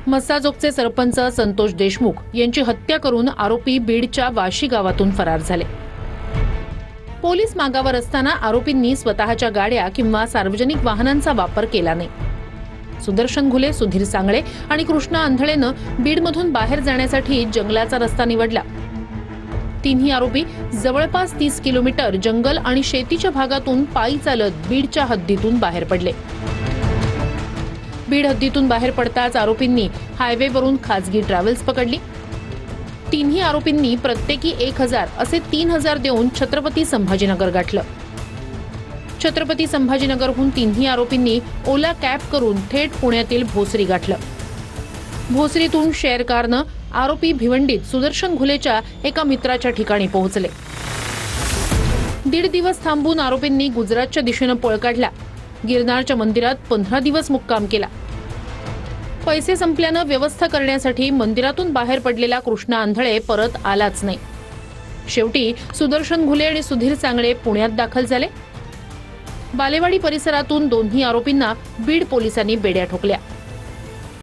मस्साजोगचे सरपंच संतोष देशमुख यांची हत्या करून आरोपी बीडच्या वाशी गावातून फरार झाले। पोलीस मागावर असताना आरोपींनी स्वतःच्या गाड्या किंवा सार्वजनिक वाहनांचा वापर केला नाही। सुदर्शन घुले, सुधीर सांगळे आणि कृष्णा आंधळेनं बीडमधून बाहेर जाण्यासाठी जंगलाचा रस्ता निवडला। तिन्ही आरोपी जवळपास 30 किलोमीटर जंगल आणि शेतीच्या भागातून पायी चालत बीडच्या हद्दीतून बाहेर पडले। बीड हद्दीतून बाहेर पडताच आरोपींनी हायवेवरून खासगी ट्रॅव्हल्स पकडली। तिन्ही आरोपींनी प्रत्येकी 1000 असे 3000 देऊन छत्रपती संभाजीनगर गाठलं। छत्रपती संभाजीनगरहून तिन्ही आरोपींनी ओला कॅब करून थेट पुण्यातील भोसरी गाठलं। भोसरीतून शेअर कारनं आरोपी भिवंडीत सुदर्शन घुलेच्या एका मित्राच्या ठिकाणी पोहोचले। 1.5 दिवस थांबून आरोपींनी गुजरातच्या दिशेनं पळ काढला। गिरनारच्या मंदिरात 15 दिवस मुक्काम केला। पैसे संपल्यानं व्यवस्था करण्यासाठी मंदिरातून बाहेर पडलेला कृष्णा आंधळे परत आलाच नाही। शेवटी सुदर्शन घुले आणि सुधीर सांगळे पुण्यात दाखल झाले। बालेवाडी परिसरातून दोन्ही आरोपींना बीड पोलिसांनी बेड्या ठोकल्या।